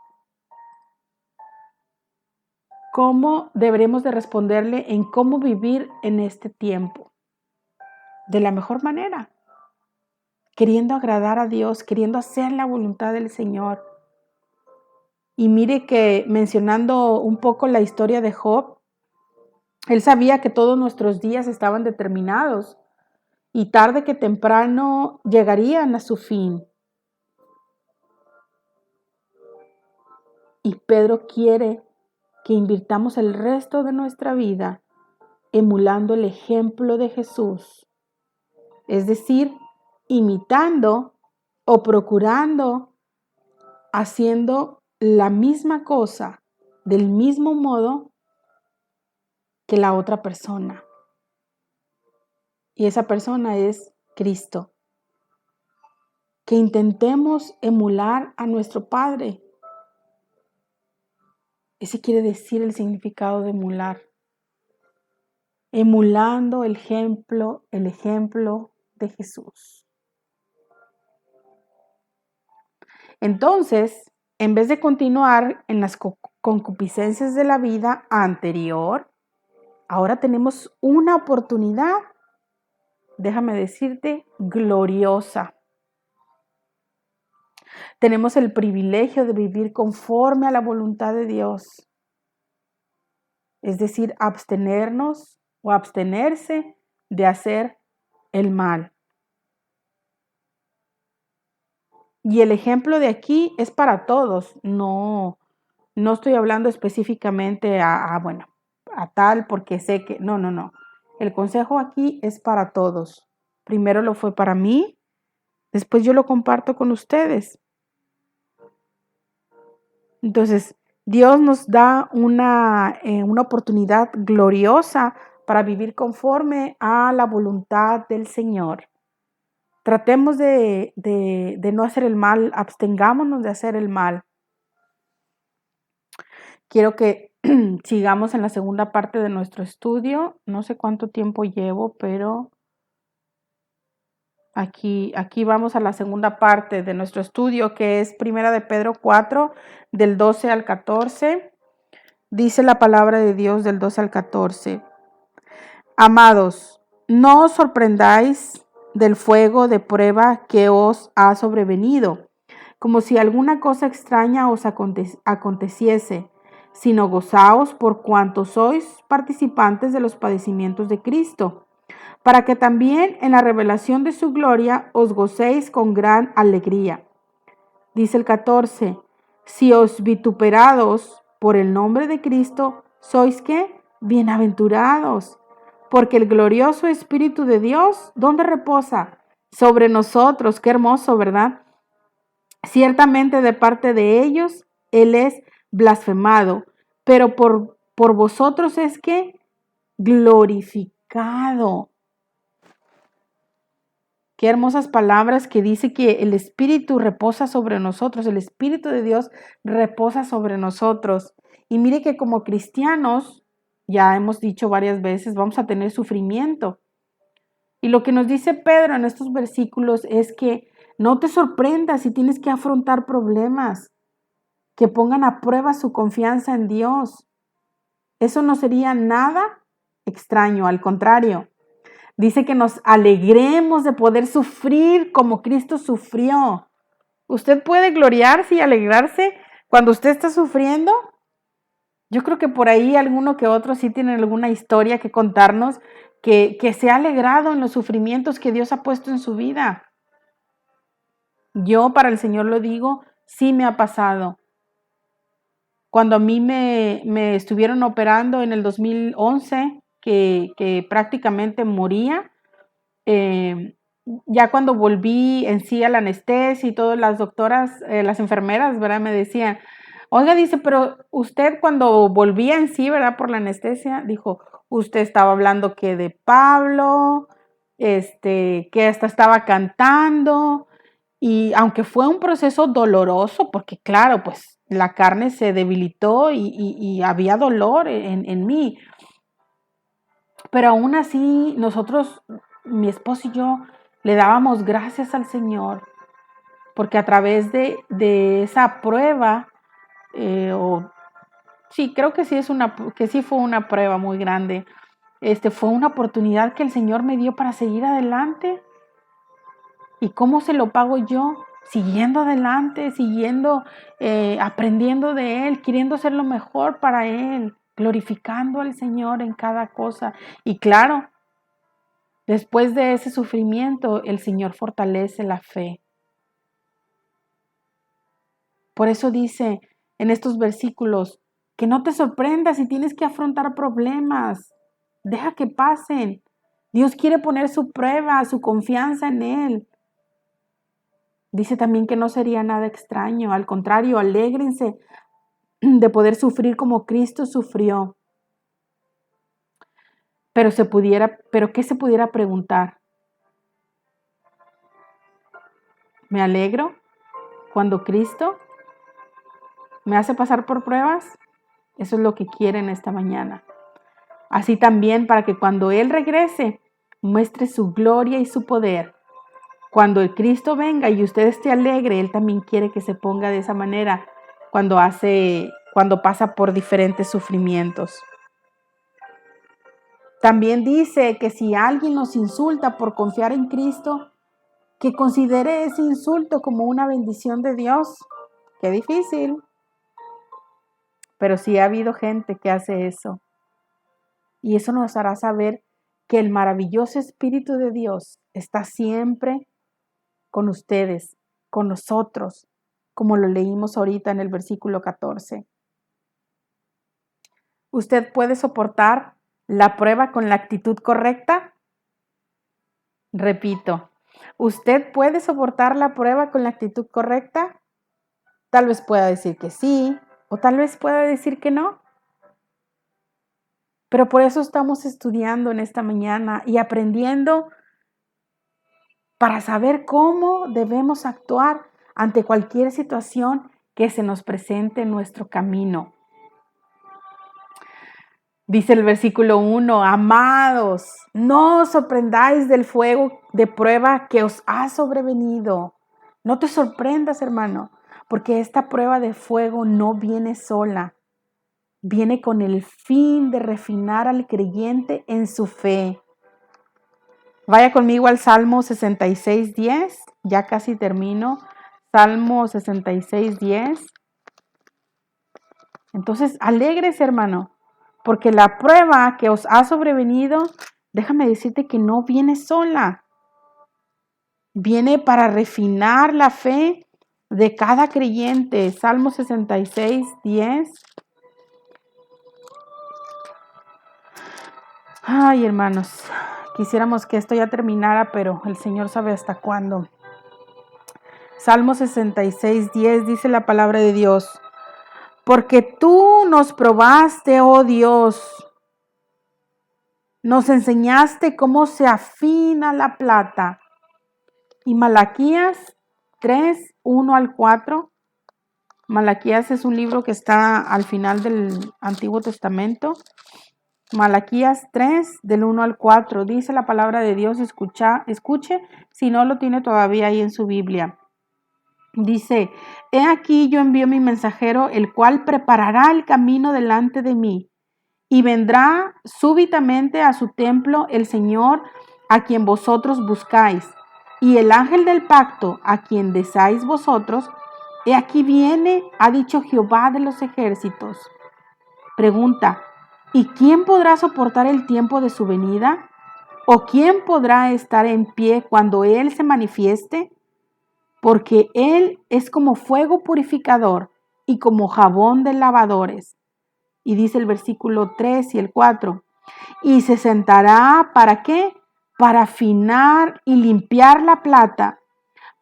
en cómo vivir en este tiempo de la mejor manera, queriendo agradar a Dios, queriendo hacer la voluntad del Señor. Y mire que mencionando un poco la historia de Job, él sabía que todos nuestros días estaban determinados y tarde que temprano llegarían a su fin. Y Pedro quiere que invirtamos el resto de nuestra vida emulando el ejemplo de Jesús, es decir, imitando o procurando, haciendo la misma cosa del mismo modo que la otra persona. Y esa persona es Cristo. Que intentemos emular a nuestro Padre. Ese quiere decir el significado de emular. Emulando el ejemplo de Jesús. Entonces, en vez de continuar en las concupiscencias de la vida anterior, ahora tenemos una oportunidad, déjame decirte, gloriosa. Tenemos el privilegio de vivir conforme a la voluntad de Dios, es decir, abstenernos o abstenerse de hacer el mal. Y el ejemplo de aquí es para todos, no estoy hablando específicamente a tal porque sé que, no. El consejo aquí es para todos. Primero lo fue para mí, después yo lo comparto con ustedes. Entonces, Dios nos da una oportunidad gloriosa para vivir conforme a la voluntad del Señor. Tratemos de no hacer el mal, abstengámonos de hacer el mal. Quiero que sigamos en la segunda parte de nuestro estudio. No sé cuánto tiempo llevo, pero aquí vamos a la segunda parte de nuestro estudio, que es Primera de Pedro 4, del 12 al 14. Dice la palabra de Dios del 12 al 14. Amados, no os sorprendáis del fuego de prueba que os ha sobrevenido, como si alguna cosa extraña os aconteciese, sino gozaos por cuanto sois participantes de los padecimientos de Cristo, para que también en la revelación de su gloria os gocéis con gran alegría. Dice el 14, si os vituperados por el nombre de Cristo, ¿sois qué? Bienaventurados, porque el glorioso Espíritu de Dios, ¿dónde reposa? Sobre nosotros, qué hermoso, ¿verdad? Ciertamente de parte de ellos, Él es blasfemado, pero por vosotros es que glorificado. Qué hermosas palabras que dice que el Espíritu reposa sobre nosotros, el Espíritu de Dios reposa sobre nosotros. Y mire que como cristianos, ya hemos dicho varias veces, vamos a tener sufrimiento. Y lo que nos dice Pedro en estos versículos es que no te sorprendas si tienes que afrontar problemas, que pongan a prueba su confianza en Dios. Eso no sería nada extraño, al contrario. Dice que nos alegremos de poder sufrir como Cristo sufrió. ¿Usted puede gloriarse y alegrarse cuando usted está sufriendo? Yo creo que por ahí alguno que otro sí tiene alguna historia que contarnos que se ha alegrado en los sufrimientos que Dios ha puesto en su vida. Yo, para el Señor lo digo, sí me ha pasado. Cuando a mí me estuvieron operando en el 2011, que prácticamente moría, ya cuando volví en sí a la anestesia y todas las doctoras, las enfermeras, ¿verdad? Me decían, oiga, dice, pero usted cuando volvía en sí, ¿verdad? Por la anestesia, dijo, usted estaba hablando que de Pablo, que hasta estaba cantando, y aunque fue un proceso doloroso, porque claro, pues la carne se debilitó y había dolor en mí, pero aún así nosotros, mi esposo y yo, le dábamos gracias al Señor, porque a través de esa prueba, sí, creo que que sí fue una prueba muy grande. Fue una oportunidad que el Señor me dio para seguir adelante. ¿Y cómo se lo pago yo? Siguiendo adelante, aprendiendo de Él, queriendo ser lo mejor para Él, glorificando al Señor en cada cosa. Y claro, después de ese sufrimiento, el Señor fortalece la fe. Por eso dice en estos versículos que no te sorprendas si tienes que afrontar problemas. Deja que pasen. Dios quiere poner su prueba, su confianza en Él. Dice también que no sería nada extraño. Al contrario, alégrense de poder sufrir como Cristo sufrió. Pero ¿qué se pudiera preguntar? ¿Me alegro cuando Cristo me hace pasar por pruebas? Eso es lo que quieren esta mañana. Así también para que cuando Él regrese, muestre su gloria y su poder. Cuando el Cristo venga y usted esté alegre, Él también quiere que se ponga de esa manera cuando pasa por diferentes sufrimientos. También dice que si alguien nos insulta por confiar en Cristo, que considere ese insulto como una bendición de Dios. Qué difícil. Pero sí ha habido gente que hace eso. Y eso nos hará saber que el maravilloso Espíritu de Dios está siempre con ustedes, con nosotros, como lo leímos ahorita en el versículo 14. ¿Usted puede soportar la prueba con la actitud correcta? Repito, ¿usted puede soportar la prueba con la actitud correcta? Tal vez pueda decir que sí, o tal vez pueda decir que no. Pero por eso estamos estudiando en esta mañana y aprendiendo para saber cómo debemos actuar ante cualquier situación que se nos presente en nuestro camino. Dice el versículo 1, amados, no os sorprendáis del fuego de prueba que os ha sobrevenido. No te sorprendas, hermano, porque esta prueba de fuego no viene sola. Viene con el fin de refinar al creyente en su fe. Vaya conmigo al Salmo 66:10, ya casi termino. Salmo 66:10. Entonces, alégrese, hermano, porque la prueba que os ha sobrevenido, déjame decirte que no viene sola. Viene para refinar la fe de cada creyente. Salmo 66:10. Ay, hermanos, quisiéramos que esto ya terminara, pero el Señor sabe hasta cuándo. Salmo 66:10 dice la palabra de Dios: porque tú nos probaste, oh Dios, nos enseñaste cómo se afina la plata. Y Malaquías 3:1-4. Malaquías es un libro que está al final del Antiguo Testamento. Malaquías 3, del 1-4, dice la palabra de Dios, escuche si no lo tiene todavía ahí en su Biblia. Dice, he aquí yo envío mi mensajero, el cual preparará el camino delante de mí, y vendrá súbitamente a su templo el Señor a quien vosotros buscáis, y el ángel del pacto a quien deseáis vosotros, he aquí viene, ha dicho Jehová de los ejércitos. Pregunta, ¿y quién podrá soportar el tiempo de su venida? ¿O quién podrá estar en pie cuando Él se manifieste? Porque Él es como fuego purificador y como jabón de lavadores. Y dice el versículo 3 y el 4. Y se sentará, ¿para qué? Para afinar y limpiar la plata.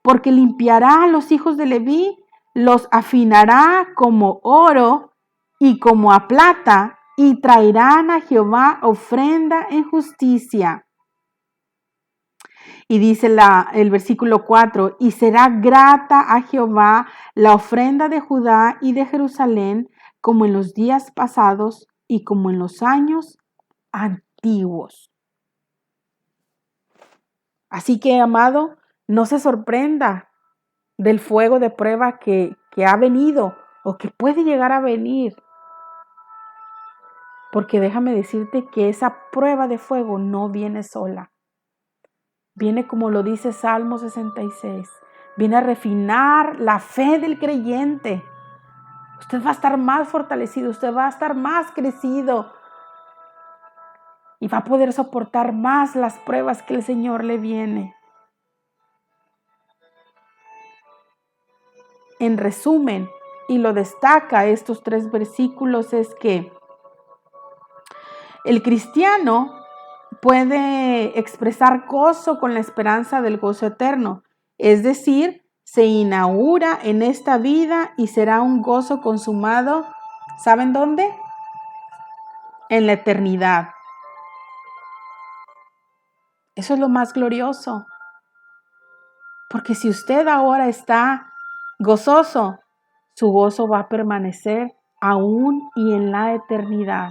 Porque limpiará a los hijos de Leví, los afinará como oro y como a plata, y traerán a Jehová ofrenda en justicia. Y dice el versículo 4, y será grata a Jehová la ofrenda de Judá y de Jerusalén, como en los días pasados y como en los años antiguos. Así que, amado, no se sorprenda del fuego de prueba que ha venido o que puede llegar a venir. Porque déjame decirte que esa prueba de fuego no viene sola. Viene como lo dice Salmo 66. Viene a refinar la fe del creyente. Usted va a estar más fortalecido, usted va a estar más crecido y va a poder soportar más las pruebas que el Señor le viene. En resumen, y lo destaca estos 3 versículos, es que el cristiano puede expresar gozo con la esperanza del gozo eterno, es decir, se inaugura en esta vida y será un gozo consumado, ¿saben dónde? En la eternidad. Eso es lo más glorioso, porque si usted ahora está gozoso, su gozo va a permanecer aún y en la eternidad.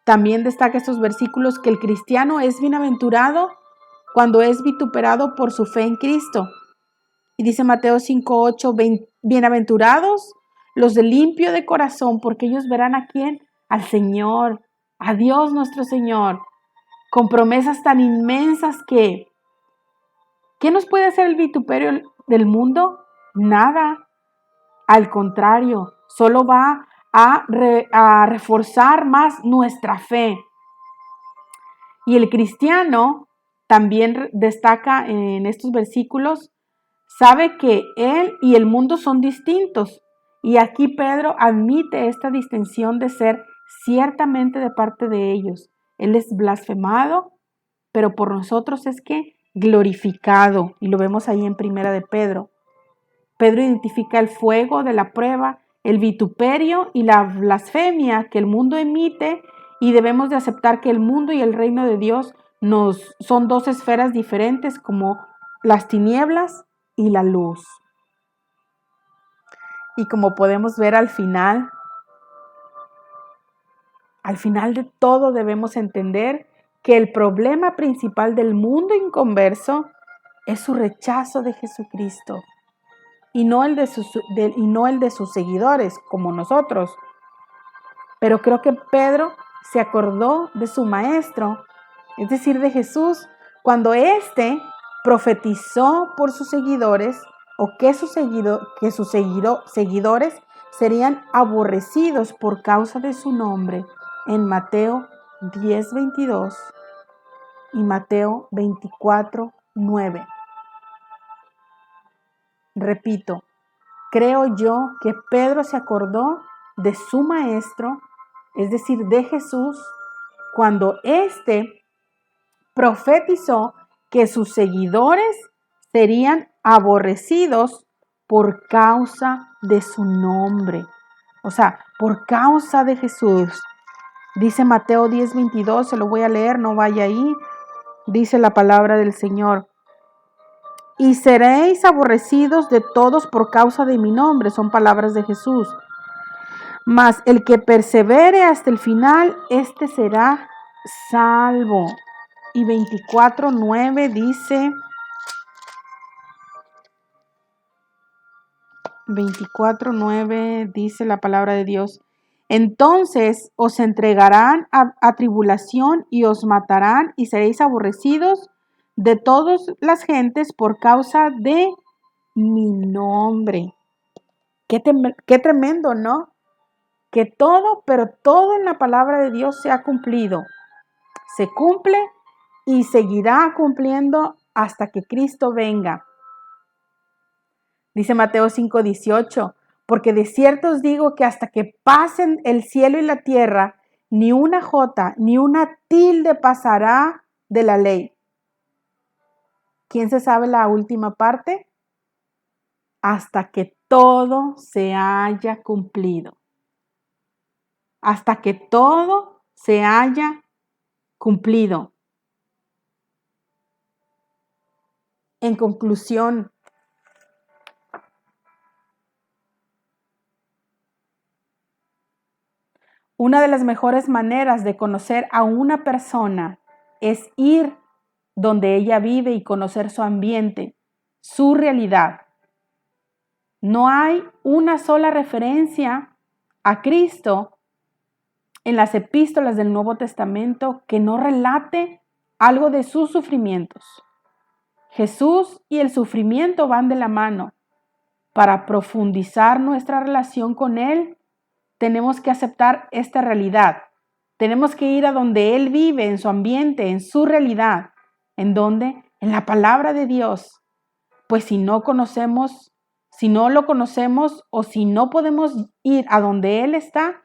También destaca estos versículos que el cristiano es bienaventurado cuando es vituperado por su fe en Cristo. Y dice Mateo 5:8, bienaventurados los de limpio de corazón, porque ellos verán a quién, al Señor, a Dios nuestro Señor, con promesas tan inmensas que, ¿qué nos puede hacer el vituperio del mundo? Nada. Al contrario, solo va a reforzar más nuestra fe. Y el cristiano también destaca en estos versículos, sabe que él y el mundo son distintos. Y aquí Pedro admite esta distinción de ser ciertamente de parte de ellos. Él es blasfemado, pero por nosotros es que glorificado. Y lo vemos ahí en Primera de Pedro. Pedro identifica el fuego de la prueba el vituperio y la blasfemia que el mundo emite, y debemos de aceptar que el mundo y el reino de Dios son dos esferas diferentes, como las tinieblas y la luz. Y como podemos ver al final de todo debemos entender que el problema principal del mundo inconverso es su rechazo de Jesucristo y no el de sus seguidores como nosotros. Pero creo que Pedro se acordó de su maestro, es decir, de Jesús, cuando éste profetizó por sus seguidores, o que sus seguidores serían aborrecidos por causa de su nombre, en Mateo 10:22 y Mateo 24:9. Repito, creo yo que Pedro se acordó de su maestro, es decir, de Jesús, cuando éste profetizó que sus seguidores serían aborrecidos por causa de su nombre. O sea, por causa de Jesús. Dice Mateo 10:22, se lo voy a leer, no vaya ahí. Dice la palabra del Señor. Y seréis aborrecidos de todos por causa de mi nombre. Son palabras de Jesús. Mas el que persevere hasta el final, este será salvo. Y 24:9 dice, 24:9 dice la palabra de Dios. Entonces os entregarán a tribulación y os matarán y seréis aborrecidos de todas las gentes por causa de mi nombre. Qué tremendo, ¿no? Que todo, pero todo en la palabra de Dios se ha cumplido. Se cumple y seguirá cumpliendo hasta que Cristo venga. Dice Mateo 5:18, porque de cierto os digo que hasta que pasen el cielo y la tierra, ni una jota, ni una tilde pasará de la ley. ¿Quién se sabe la última parte? Hasta que todo se haya cumplido. Hasta que todo se haya cumplido. En conclusión, una de las mejores maneras de conocer a una persona es ir donde ella vive y conocer su ambiente, su realidad. No hay una sola referencia a Cristo en las epístolas del Nuevo Testamento que no relate algo de sus sufrimientos. Jesús y el sufrimiento van de la mano. Para profundizar nuestra relación con Él, tenemos que aceptar esta realidad. Tenemos que ir a donde Él vive, en su ambiente, en su realidad. ¿En dónde? En la palabra de Dios. Pues si no lo conocemos o si no podemos ir a donde Él está,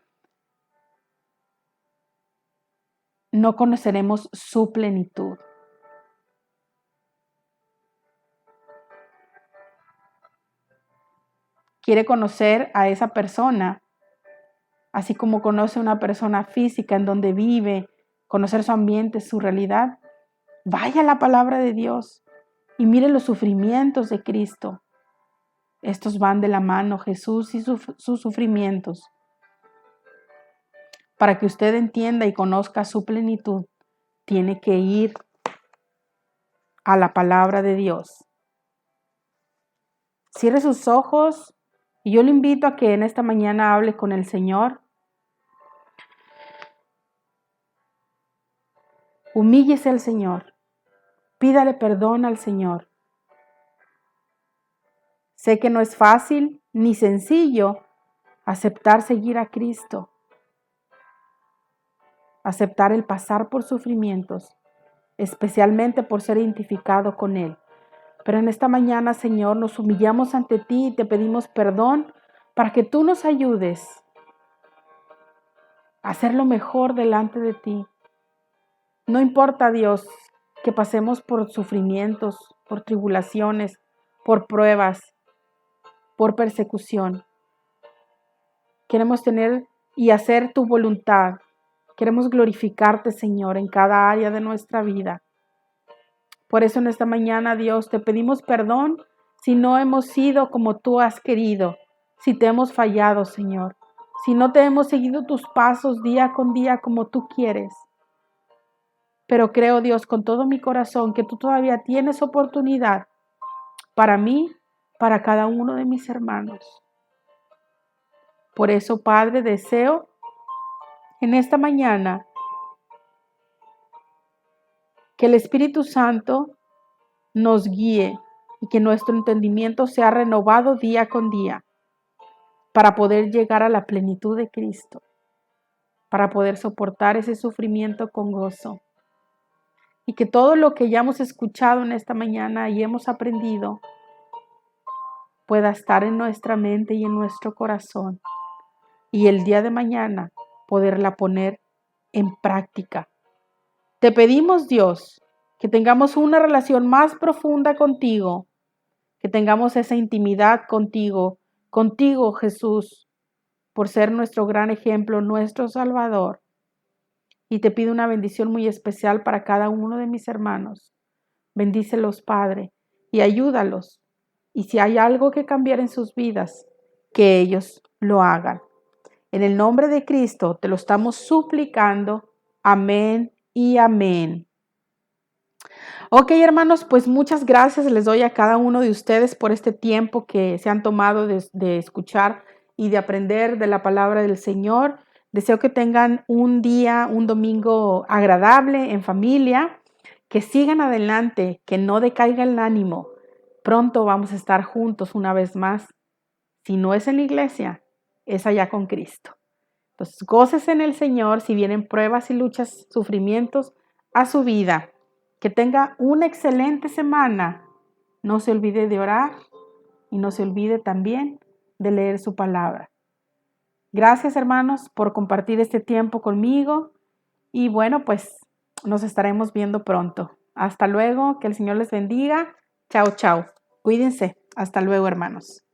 no conoceremos su plenitud. Quiere conocer a esa persona, así como conoce una persona física en donde vive, conocer su ambiente, su realidad. Vaya a la palabra de Dios y mire los sufrimientos de Cristo. Estos van de la mano, Jesús y sus sufrimientos. Para que usted entienda y conozca su plenitud, tiene que ir a la palabra de Dios. Cierre sus ojos y yo le invito a que en esta mañana hable con el Señor. Humíllese al Señor. Pídale perdón al Señor. Sé que no es fácil ni sencillo aceptar seguir a Cristo. Aceptar el pasar por sufrimientos, especialmente por ser identificado con Él. Pero en esta mañana, Señor, nos humillamos ante ti y te pedimos perdón para que tú nos ayudes a hacer lo mejor delante de ti. No importa, Dios, que pasemos por sufrimientos, por tribulaciones, por pruebas, por persecución. Queremos tener y hacer tu voluntad. Queremos glorificarte, Señor, en cada área de nuestra vida. Por eso en esta mañana, Dios, te pedimos perdón si no hemos sido como tú has querido, si te hemos fallado, Señor, si no te hemos seguido tus pasos día con día como tú quieres. Pero creo, Dios, con todo mi corazón que tú todavía tienes oportunidad para mí, para cada uno de mis hermanos. Por eso, Padre, deseo en esta mañana que el Espíritu Santo nos guíe y que nuestro entendimiento sea renovado día con día para poder llegar a la plenitud de Cristo, para poder soportar ese sufrimiento con gozo. Y que todo lo que ya hemos escuchado en esta mañana y hemos aprendido pueda estar en nuestra mente y en nuestro corazón. Y el día de mañana poderla poner en práctica. Te pedimos, Dios, que tengamos una relación más profunda contigo, que tengamos esa intimidad contigo, Jesús, por ser nuestro gran ejemplo, nuestro Salvador. Y te pido una bendición muy especial para cada uno de mis hermanos. Bendícelos, Padre, y ayúdalos. Y si hay algo que cambiar en sus vidas, que ellos lo hagan. En el nombre de Cristo te lo estamos suplicando. Amén y amén. Ok, hermanos, pues muchas gracias les doy a cada uno de ustedes por este tiempo que se han tomado de escuchar y de aprender de la palabra del Señor. Deseo que tengan un día, un domingo agradable en familia, que sigan adelante, que no decaiga el ánimo. Pronto vamos a estar juntos una vez más. Si no es en la iglesia, es allá con Cristo. Entonces, gócese en el Señor si vienen pruebas y luchas, sufrimientos a su vida. Que tenga una excelente semana. No se olvide de orar y no se olvide también de leer su palabra. Gracias, hermanos, por compartir este tiempo conmigo y bueno, pues nos estaremos viendo pronto. Hasta luego, que el Señor les bendiga. Chao, chao. Cuídense. Hasta luego, hermanos.